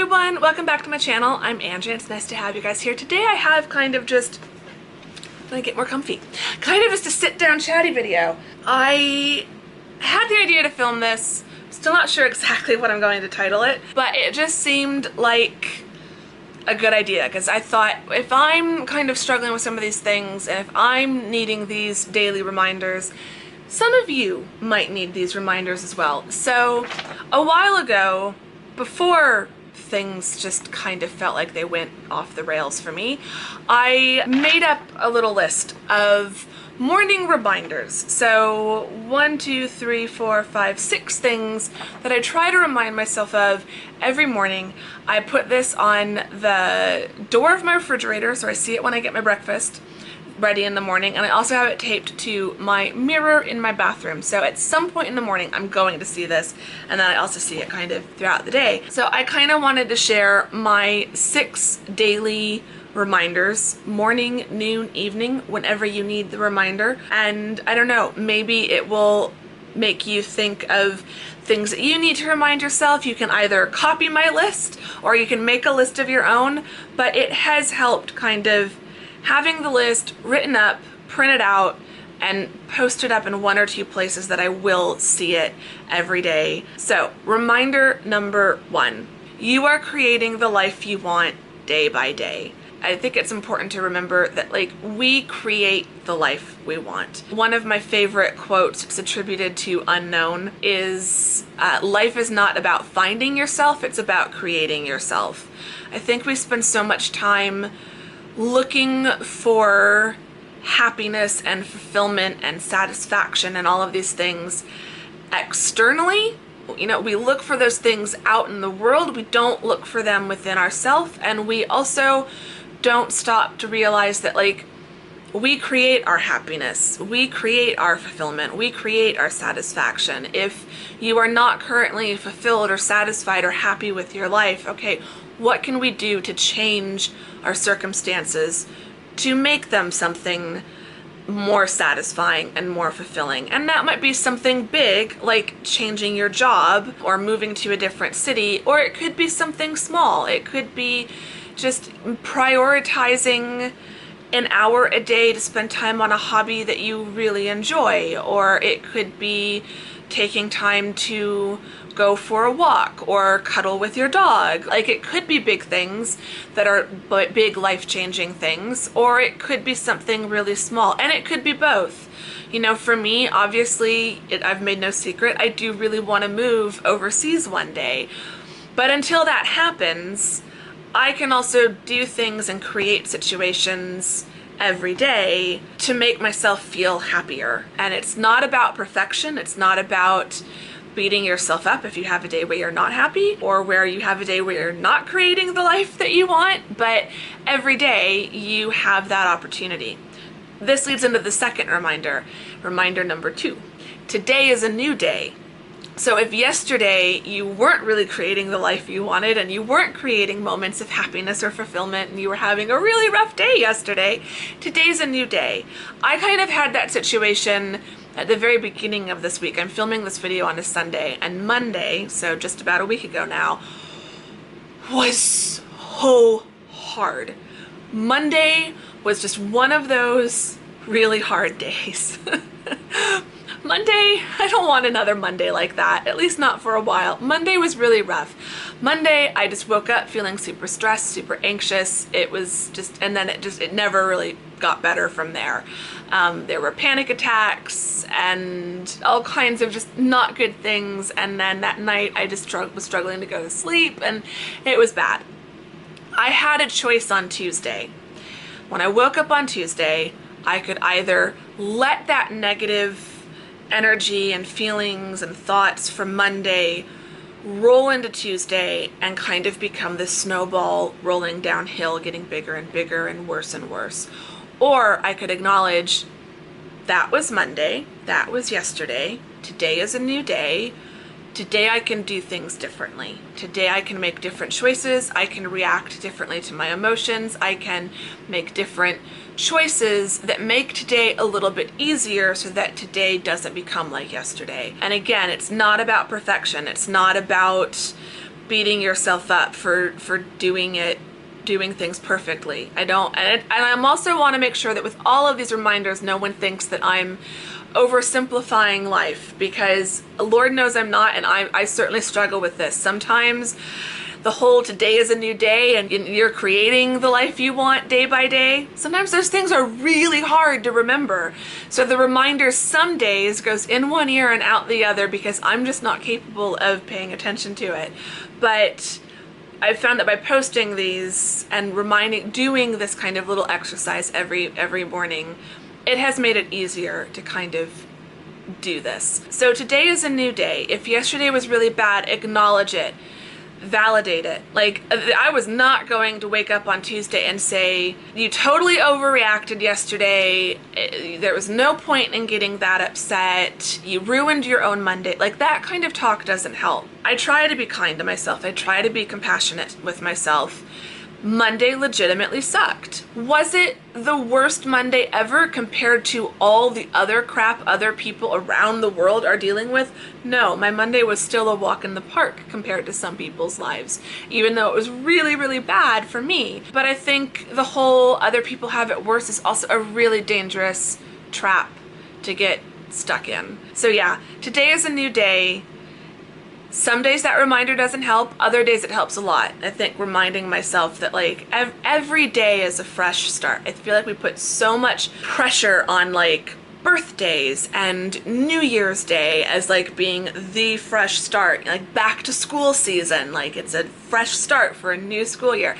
everyone, welcome back to my channel. I'm Angie. It's nice to have you guys here. Today I have kind of just, let me get more comfy, kind of just a sit down chatty video. I had the idea to film this, still not sure exactly what I'm going to title it, but it just seemed like a good idea because I thought if I'm kind of struggling with some of these things and if I'm needing these daily reminders, some of you might need these reminders as well. So a while ago, before things just kind of felt like they went off the rails for me, I made up a little list of morning reminders. So 1, 2, 3, 4, 5, 6 things that I try to remind myself of every morning. I put this on the door of my refrigerator so I see it when I get my breakfast ready in the morning, and I also have it taped to my mirror in my bathroom. So at some point in the morning I'm going to see this, and then I also see it kind of throughout the day. So I kind of wanted to share my 6 daily reminders, morning, noon, evening, whenever you need the reminder. And I don't know, maybe it will make you think of things that you need to remind yourself. You can either copy my list or you can make a list of your own, but it has helped kind of having the list written up, printed out, and posted up in 1 or 2 places that I will see it every day. So reminder number 1, you are creating the life you want day by day. I think it's important to remember that we create the life we want. One of my favorite quotes, it's attributed to Unknown, is life is not about finding yourself, it's about creating yourself. I think we spend so much time looking for happiness and fulfillment and satisfaction and all of these things externally. You know, we look for those things out in the world. We don't look for them within ourselves, and we also don't stop to realize that we create our happiness, we create our fulfillment, we create our satisfaction. If you are not currently fulfilled or satisfied or happy with your life, okay, what can we do to change our circumstances to make them something more satisfying and more fulfilling? And that might be something big, like changing your job or moving to a different city, or it could be something small. It could be just prioritizing an hour a day to spend time on a hobby that you really enjoy, or it could be taking time to go for a walk or cuddle with your dog. It could be big things that are big life-changing things, or it could be something really small, and it could be both. You know, for me, obviously, I've made no secret, I do really want to move overseas one day. But until that happens, I can also do things and create situations every day to make myself feel happier. And it's not about perfection. It's not about beating yourself up if you have a day where you're not happy or where you have a day where you're not creating the life that you want, but every day you have that opportunity. This leads into the second reminder, reminder number 2. Today is a new day. So if yesterday you weren't really creating the life you wanted and you weren't creating moments of happiness or fulfillment and you were having a really rough day yesterday, today's a new day. I kind of had that situation at the very beginning of this week. I'm filming this video on a Sunday, and Monday, so just about a week ago now, was so hard. Monday was just one of those really hard days. Monday, I don't want another Monday like that, at least not for a while. Monday was really rough. Monday, I just woke up feeling super stressed, super anxious. It was just, and then it never really got better from there. There were panic attacks and all kinds of just not good things. And then that night I just was struggling to go to sleep, and it was bad. I had a choice on Tuesday. When I woke up on Tuesday, I could either let that negative energy and feelings and thoughts from Monday roll into Tuesday and kind of become this snowball rolling downhill, getting bigger and bigger and worse. Or I could acknowledge that was Monday, that was yesterday, today is a new day. Today I can do things differently. Today I can make different choices. I can react differently to my emotions. I can make different choices that make today a little bit easier so that today doesn't become like yesterday. And again, it's not about perfection. It's not about beating yourself up for doing things perfectly. I don't, and I'm also want to make sure that with all of these reminders, no one thinks that I'm oversimplifying life, because Lord knows I'm not, and I certainly struggle with this. Sometimes the whole today is a new day and you're creating the life you want day by day. Sometimes those things are really hard to remember. So the reminder some days goes in one ear and out the other because I'm just not capable of paying attention to it. But I've found that by posting these and doing this kind of little exercise every morning, it has made it easier to kind of do this. So today is a new day. If yesterday was really bad, acknowledge it. Validate it. Like, I was not going to wake up on Tuesday and say, you totally overreacted yesterday. There was no point in getting that upset. You ruined your own Monday. Like, that kind of talk doesn't help. I try to be kind to myself. I try to be compassionate with myself. Monday legitimately sucked. Was it the worst Monday ever compared to all the other crap other people around the world are dealing with? No, my Monday was still a walk in the park compared to some people's lives, even though it was really, really bad for me. But I think the whole other people have it worse is also a really dangerous trap to get stuck in. So yeah, today is a new day. Some days that reminder doesn't help, other days it helps a lot. I think reminding myself that like every day is a fresh start. I feel like we put so much pressure on like birthdays and New Year's Day as like being the fresh start, like back to school season, like it's a fresh start for a new school year.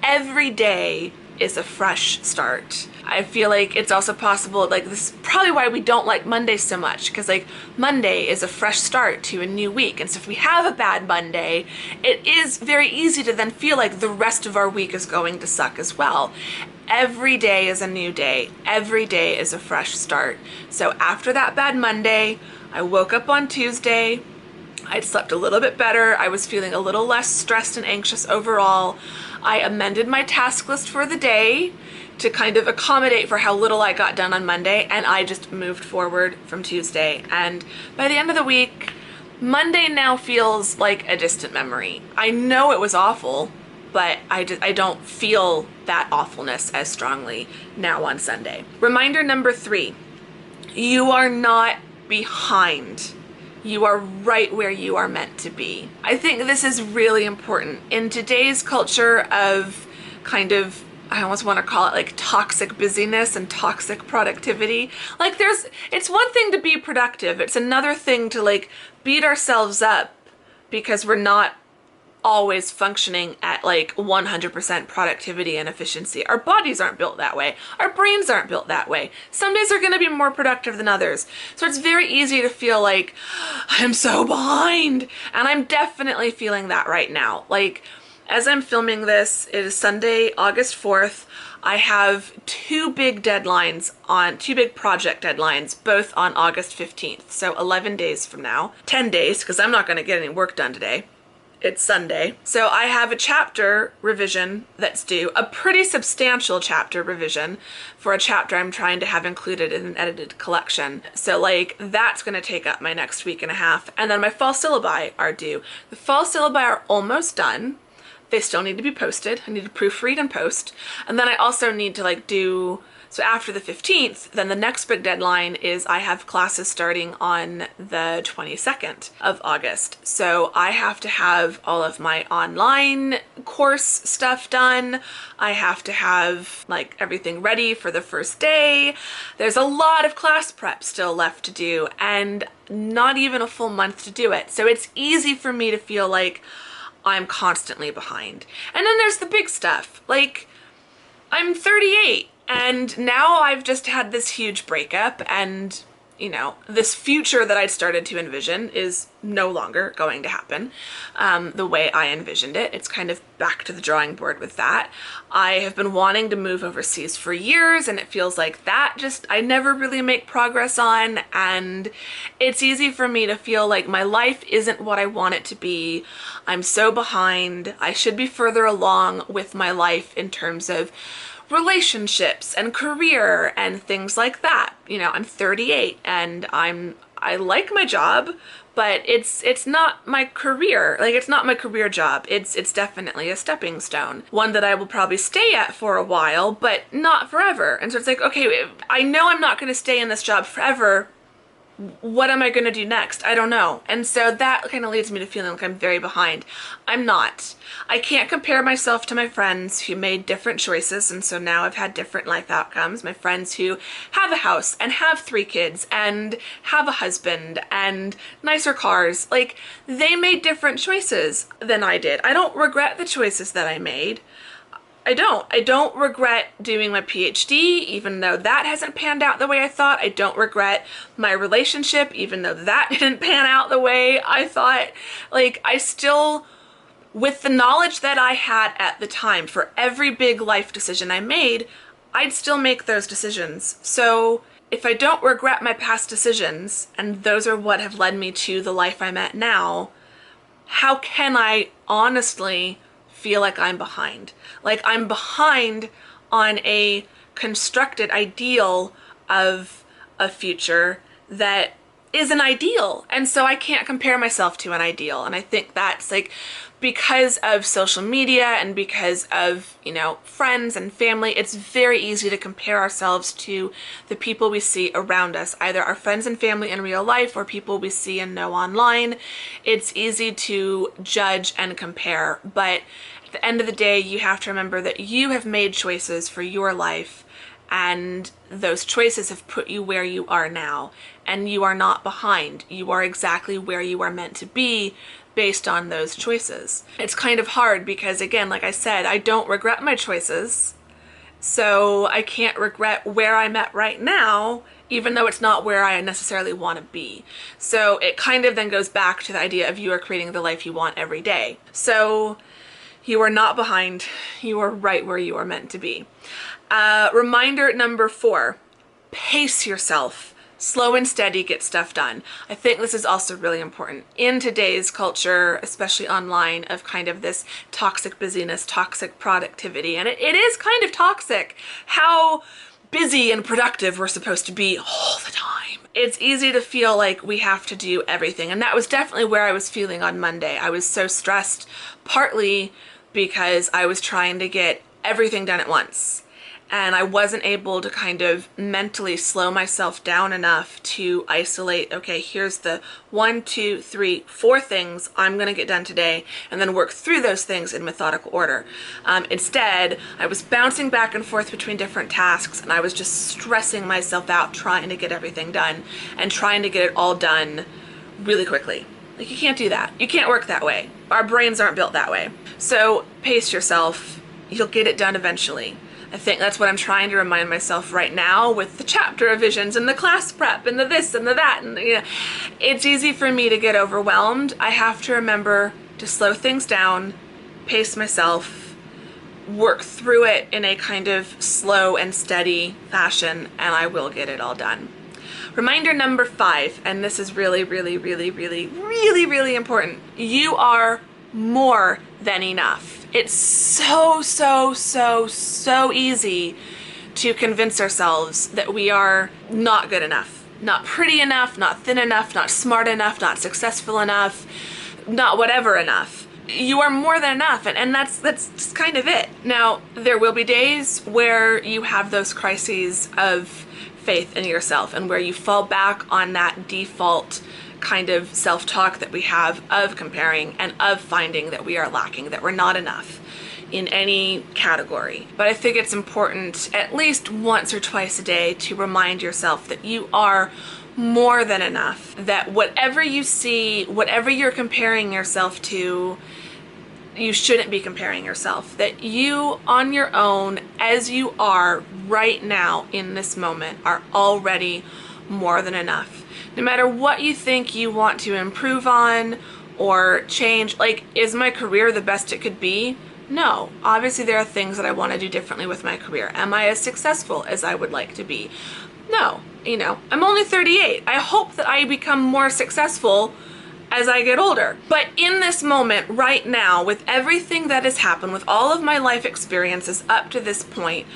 Every day is a fresh start. I feel like it's also possible, like this is probably why we don't like Mondays so much, because like Monday is a fresh start to a new week. And so if we have a bad Monday, it is very easy to then feel like the rest of our week is going to suck as well. Every day is a new day. Every day is a fresh start. So after that bad Monday, I woke up on Tuesday. I'd slept a little bit better. I was feeling a little less stressed and anxious overall. I amended my task list for the day to kind of accommodate for how little I got done on Monday, and I just moved forward from Tuesday. And by the end of the week, Monday now feels like a distant memory. I know it was awful, but I don't feel that awfulness as strongly now on Sunday. Reminder number 3, you are not behind. You are right where you are meant to be. I think this is really important. In today's culture of kind of, I almost want to call it like toxic busyness and toxic productivity. Like it's one thing to be productive. It's another thing to like beat ourselves up because we're not always functioning at like 100% productivity and efficiency. Our bodies aren't built that way. Our brains aren't built that way. Some days are going to be more productive than others. So it's very easy to feel like I'm so behind. And I'm definitely feeling that right now. Like as I'm filming this, it is Sunday, August 4th. I have two big project deadlines, both on August 15th. So 11 days from now, 10 days, because I'm not going to get any work done today. It's Sunday. So I have a chapter revision that's due, a pretty substantial chapter revision for a chapter I'm trying to have included in an edited collection. So like that's gonna take up my next week and a half. And then my fall syllabi are due. The fall syllabi are almost done. They still need to be posted. I need to proofread and post. And then I also need to like so after the 15th, then the next big deadline is I have classes starting on the 22nd of August. So I have to have all of my online course stuff done. I have to have like everything ready for the first day. There's a lot of class prep still left to do and not even a full month to do it. So it's easy for me to feel like I'm constantly behind. And then there's the big stuff. Like I'm 38. And now I've just had this huge breakup and, you know, this future that I'd started to envision is no longer going to happen the way I envisioned it. It's kind of back to the drawing board with that. I have been wanting to move overseas for years and it feels like that I never really make progress on, and it's easy for me to feel like my life isn't what I want it to be. I'm so behind. I should be further along with my life in terms of relationships and career and things like that. You know, I'm 38 and I like my job, but it's not my career. Like, it's not my career job. It's definitely a stepping stone, one that I will probably stay at for a while, but not forever. And so it's like, okay, I know I'm not going to stay in this job forever. What am I going to do next? I don't know. And so that kind of leads me to feeling like I'm very behind. I'm not. I can't compare myself to my friends who made different choices, and so now I've had different life outcomes. My friends who have a house and have 3 kids and have a husband and nicer cars, like, they made different choices than I did. I don't regret the choices that I made. I don't regret doing my PhD, even though that hasn't panned out the way I thought. I don't regret my relationship, even though that didn't pan out the way I thought. Like, I still, with the knowledge that I had at the time for every big life decision I made, I'd still make those decisions. So if I don't regret my past decisions, and those are what have led me to the life I'm at now, how can I honestly feel like I'm behind? Like, I'm behind on a constructed ideal of a future that is an ideal. And so I can't compare myself to an ideal. And I think that's, like, because of social media and because of, you know, friends and family, it's very easy to compare ourselves to the people we see around us, either our friends and family in real life or people we see and know online. It's easy to judge and compare, but at the end of the day, you have to remember that you have made choices for your life, and those choices have put you where you are now, and you are not behind. You are exactly where you are meant to be based on those choices. It's kind of hard because, again, like I said, I don't regret my choices, so I can't regret where I'm at right now, even though it's not where I necessarily want to be. So it kind of then goes back to the idea of you are creating the life you want every day. So you are not behind. You are right where you are meant to be. Reminder number 4, pace yourself. Slow and steady, get stuff done. I think this is also really important in today's culture, especially online, of kind of this toxic busyness, toxic productivity. And it is kind of toxic how busy and productive we're supposed to be all the time. It's easy to feel like we have to do everything. And that was definitely where I was feeling on Monday. I was so stressed, partly because I was trying to get everything done at once. And I wasn't able to kind of mentally slow myself down enough to isolate, okay, here's the 1, 2, 3, 4 things I'm gonna get done today, and then work through those things in methodical order. Instead, I was bouncing back and forth between different tasks, and I was just stressing myself out trying to get everything done and trying to get it all done really quickly. Like, you can't do that. You can't work that way. Our brains aren't built that way. So pace yourself. You'll get it done eventually. I think that's what I'm trying to remind myself right now with the chapter revisions and the class prep and the this and the that. And, you know, it's easy for me to get overwhelmed. I have to remember to slow things down, pace myself, work through it in a kind of slow and steady fashion, and I will get it all done. Reminder number 5, and this is really, really, really, really, really, really important. You are more than enough. It's so easy to convince ourselves that we are not good enough, not pretty enough, not thin enough, not smart enough, not successful enough, not whatever enough. You are more than enough, and that's just kind of it. Now, there will be days where you have those crises of faith in yourself and where you fall back on that default kind of self-talk that we have of comparing and of finding that we are lacking, that we're not enough in any category. But I think it's important at least once or twice a day to remind yourself that you are more than enough, that whatever you see, whatever you're comparing yourself to, you shouldn't be comparing yourself, that you on your own, as you are right now in this moment, are already more than enough. No matter what you think you want to improve on or change, like, is my career the best it could be? No. Obviously there are things that I want to do differently with my career. Am I as successful as I would like to be? No. You know, I'm only 38. I hope that I become more successful as I get older. But in this moment, right now, with everything that has happened, with all of my life experiences up to this point,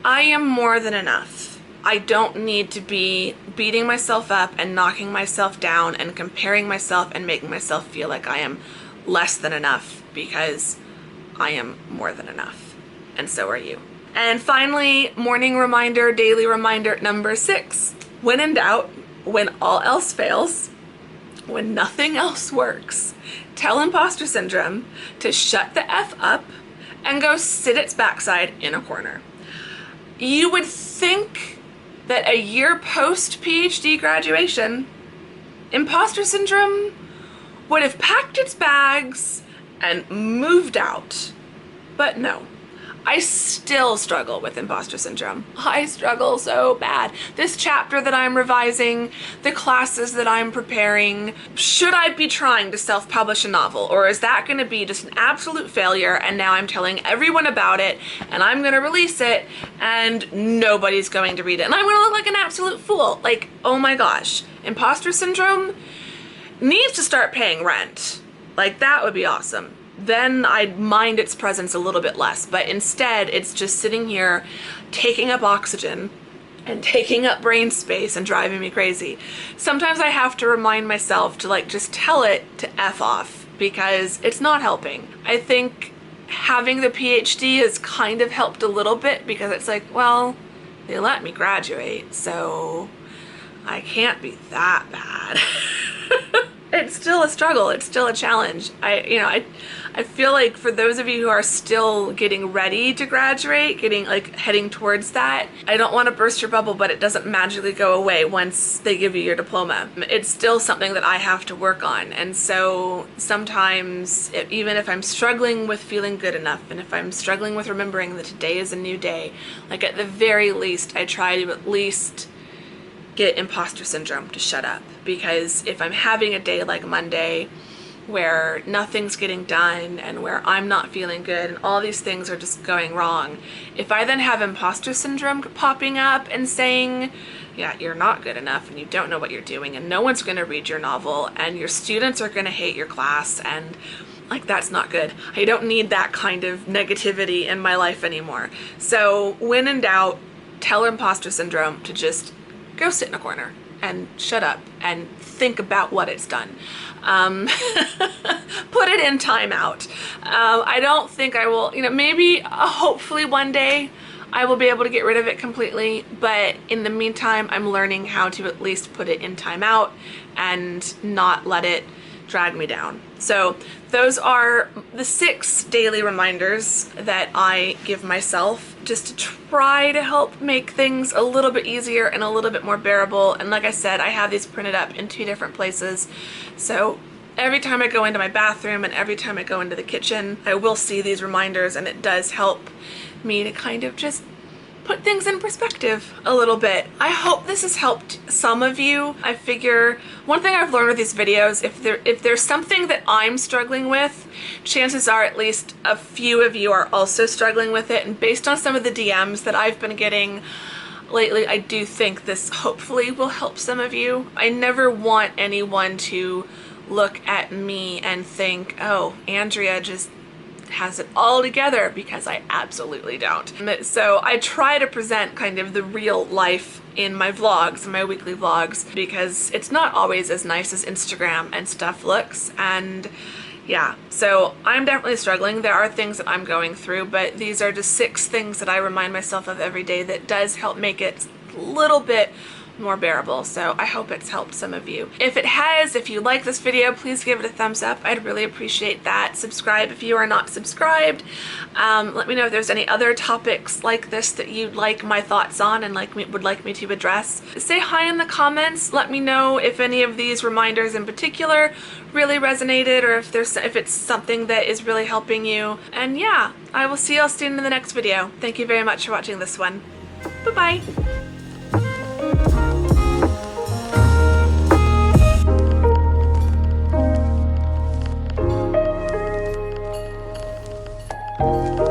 I am more than enough. I don't need to be beating myself up and knocking myself down and comparing myself and making myself feel like I am less than enough, because I am more than enough. And so are you. And finally, morning reminder, daily reminder number 6. When in doubt, when all else fails, when nothing else works, tell imposter syndrome to shut the F up and go sit its backside in a corner. You would think that a year post PhD graduation, imposter syndrome would have packed its bags and moved out. But no, I still struggle with imposter syndrome. I struggle so bad. This chapter that I'm revising, the classes that I'm preparing, should I be trying to self-publish a novel, or is that going to be just an absolute failure and now I'm telling everyone about it and I'm going to release it and nobody's going to read it and I'm going to look like an absolute fool? Like, oh my gosh, imposter syndrome needs to start paying rent. Like, that would be awesome. Then I'd mind its presence a little bit less, but instead it's just sitting here taking up oxygen and taking up brain space and driving me crazy. Sometimes I have to remind myself to like just tell it to F off, because it's not helping. I think having the PhD has kind of helped a little bit, because it's like, well, they let me graduate, so I can't be that bad. It's still a struggle. It's still a challenge. I feel like for those of you who are still getting ready to graduate, heading towards that, I don't want to burst your bubble, but it doesn't magically go away once they give you your diploma. It's still something that I have to work on. And so sometimes, even if I'm struggling with feeling good enough, and if I'm struggling with remembering that today is a new day, like at the very least, I try to at least get imposter syndrome to shut up. Because if I'm having a day like Monday where nothing's getting done and where I'm not feeling good and all these things are just going wrong, if I then have imposter syndrome popping up and saying, yeah, you're not good enough and you don't know what you're doing and no one's going to read your novel and your students are going to hate your class, and like, that's not good. I don't need that kind of negativity in my life anymore. So when in doubt, tell imposter syndrome to just go sit in a corner and shut up and think about what it's done. Put it in timeout. I don't think I will, maybe hopefully one day I will be able to get rid of it completely, but in the meantime, I'm learning how to at least put it in timeout and not let it drag me down. So those are the 6 daily reminders that I give myself just to try to help make things a little bit easier and a little bit more bearable. And like I said, I have these printed up in 2 different places. So every time I go into my bathroom and every time I go into the kitchen, I will see these reminders, and it does help me to kind of just put things in perspective a little bit. I hope this has helped some of you. I figure one thing I've learned with these videos, if there's something that I'm struggling with, chances are at least a few of you are also struggling with it. And based on some of the DMs that I've been getting lately, I do think this hopefully will help some of you. I never want anyone to look at me and think, oh, Andrea just has it all together, because I absolutely don't. So I try to present kind of the real life in my vlogs, my weekly vlogs, because it's not always as nice as Instagram and stuff looks. And yeah, so I'm definitely struggling. There are things that I'm going through, but these are just 6 things that I remind myself of every day that does help make it a little bit more bearable. So I hope it's helped some of you. If it has, if you like this video, please give it a thumbs up. I'd really appreciate that. Subscribe if you are not subscribed. Let me know if there's any other topics like this that you'd like my thoughts on and would like me to address. Say hi in the comments. Let me know if any of these reminders in particular really resonated, or if it's something that is really helping you. And yeah, I will see you all soon in the next video. Thank you very much for watching this one. Bye-bye. Thank you.